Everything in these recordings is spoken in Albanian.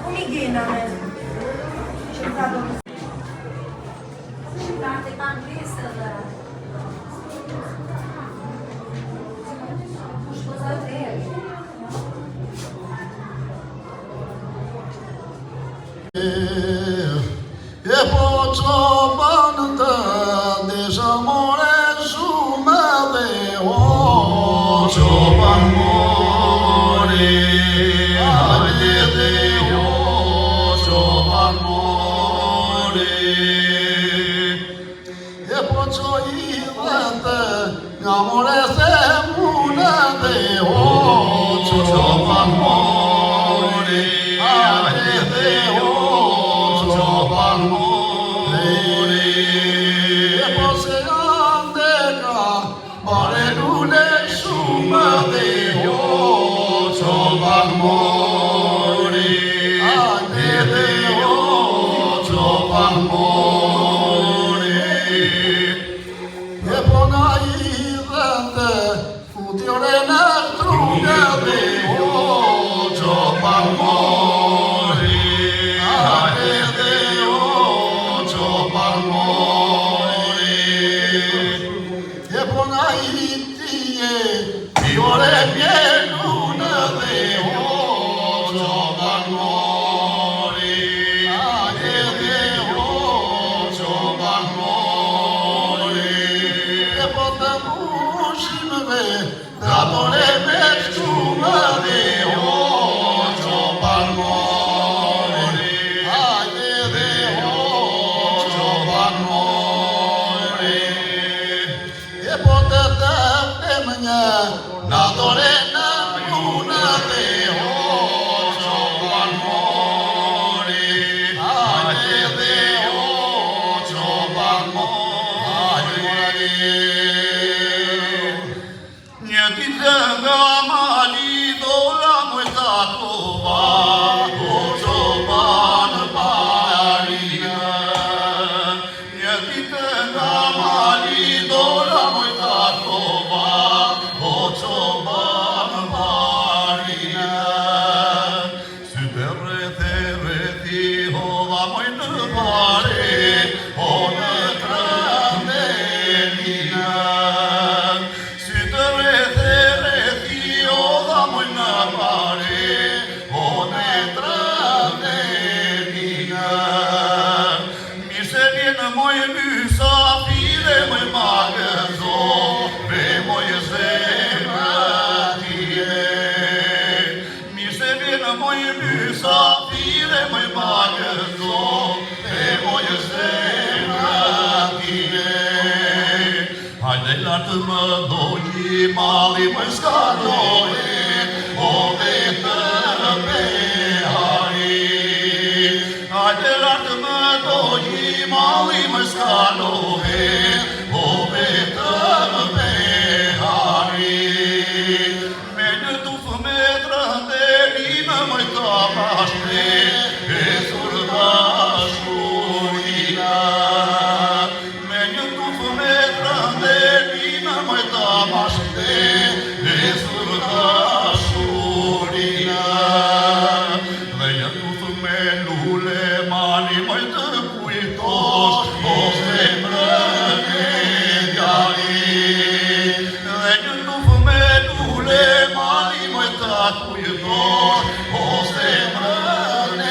Unigena, né? E po çoban të desha more shumë dhe o çoban more hajde dhe o çoban more e po ço I vete nga more se mune dhe o çoban more hajde dhe o çoban more e po se ande ka bare lule shumë dhe o çoban more hajde dhe o çoban more e po na I vete futjore në trune dhe o çoban more hajde dhe o çoban more e po na I tije fjore pjelune dhe o çoban more hajde dhe o çoban more e po të mushimve datore me shtume dhe o çoban more hajde dhe o çoban more e po të them një datore në pune dhe o çoban more hajde dhe o çoban more një ditë nga mali dola moj tatova o çoban parina një ditë nga mali dola moj tatova o çoban parina syte rrethe rrethi hova moj në pare o në trëndelina syte rrethe rrethi hova moj në pare o në trëndelina mirë se vjen moj mysafire moj magëzo ve moj zemra time mirë se vjen moj mysafire moj magëzo ve moj zemra time hajde lartë më doji mali më shkaloje o vetëm behari hajde lartë më doji mali më shkaloje o vetëm behari me një tufë me trëndelina moj ta bashkë e thurë shurina me një tufë me trëndelina moj ta bashkë e thurë shurina dhe një tufë me lule mali moj të kujtosh o zemrën e djali dhe një tufë me lule mali moj të kujtosh o zemrën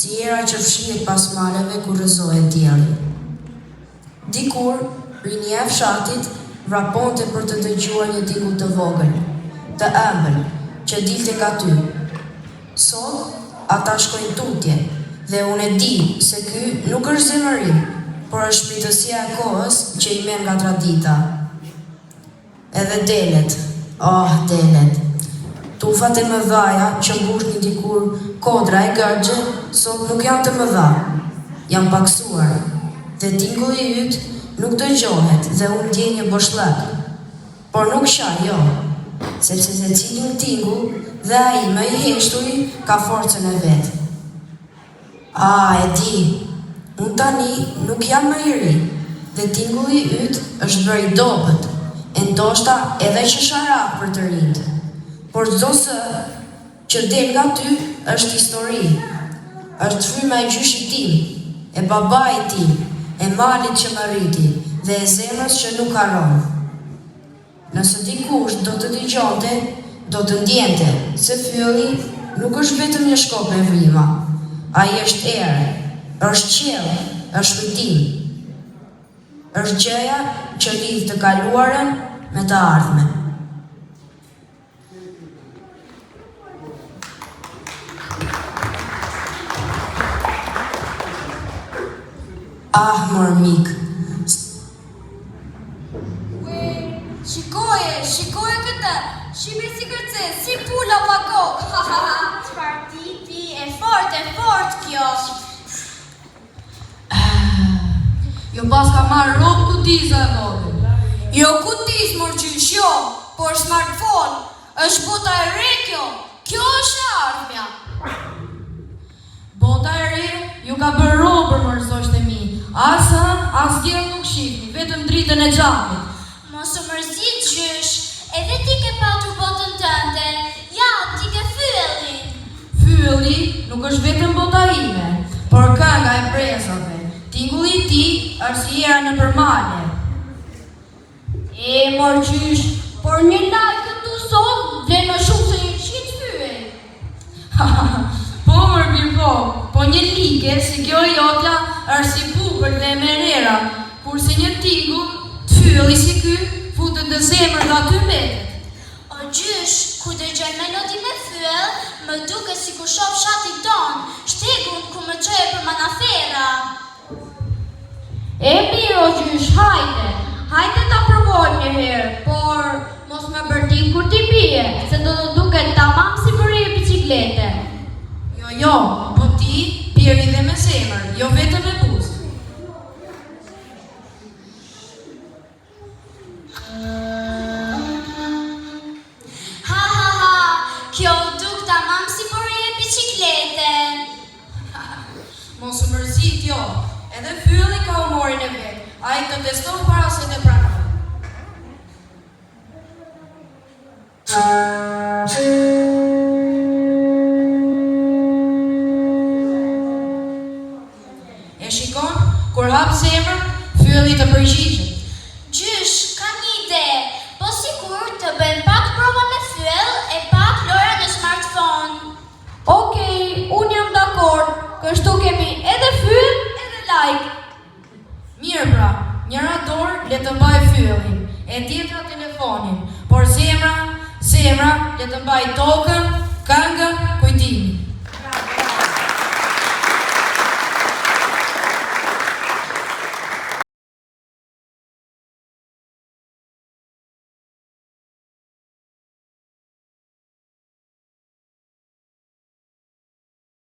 si era që fshihet pas maleve kur rrëzohet dielli. Dikur, rinja e fshatit vraponte për të dëgjuar një tingull të vogël, të ëmbël, që dilte nga ty. Sot, ata shkojnë tutje, dhe unë e di se ky nuk është zemëri, por është shpirtësia e kohës që i merr nga tradita. Edhe delet, delet. Tufat e mëdhaja që mbushnin dikur kodra e gërgje, sot nuk janë të mëdha, janë paksuar, dhe tingulli yt nuk dëgjohet dhe unë ndjej një boshllëk. Por nuk shaj, jo, sepse secili tingull dhe ai më i heshturi ka forcën e vet. E di, unë tani nuk jam më i ri, dhe tingulli yt është bërë i dobët, e ndoshta edhe që sharak për të rinjt. Por çdo së që del nga ty është histori, është fryma e gjyshit tim, e babait tim, e malit që më rriti, dhe e zemrës që nuk harron. Nëse dikush do të dëgjonte, do të ndjente se fylli nuk është vetëm një shkop me vrimë. Ai është erë, është qiell, është kujtim. Është gjëja që lidh të kaluarën me të ardhmen. Mërmik. Shikoje këtë, shime si kërce, si pula pa kokë. Çfarë tipi, e fort kjo. Jo pas ka marrë rob kutiza e vogël. Jo kutis, morgjysh, jo, por smartphone, është bota e re kjo. Kjo është ardhmja. Bota e re ju ka bërë robër mërzosht e mi. As djellë nuk shihni, vetëm dritën e xhamit. Mos u mërzit gjysh, edhe ti ke patur botën tënde. Ja, ti ke fyellin. Fylli nuk është vetëm bota ime, por kënga e brezave. Tingulli i tij është si era në përmalje. Morgjysh, por një like këtu sot vlen më shumë se 100 fyell. Po një like si kjo jotja është si bukur dhe merera, kurse një tingull të fylli si ky futet në zemër dhe aty mbetet. O gjysh, ku dëgjoj melodi me fyell, më duket si ku shoh fshatin ton, shtegun ku më çoje për manafera. Mirë o gjysh, hajde ta provojmë një herë, por mos më bërtim kur ti bie, se do të duket tamam si bërje biciklete. Jo, po ti bjeri dhe me zemër, jo vetëm me buzë. Kjo duk tamam si bërje biciklete. Mos u mërzit, jo, edhe fylli ka humorin e vet. Ai të teston para se të pranoj. E shikon, kur hap zemër, fylli të përgjigjet. Gjysh, kam një ide, po sikur të bëjmë pak prova me fyell e pak lojra në smartphone. Okej, unë jam dakord, kështu kemi edhe fyll, edhe like. Mirë pra, njëra dorë le të mbaj fyllin, e tjetra telefonin, por zemra le të mbaj tokën, këngën, kujtimin.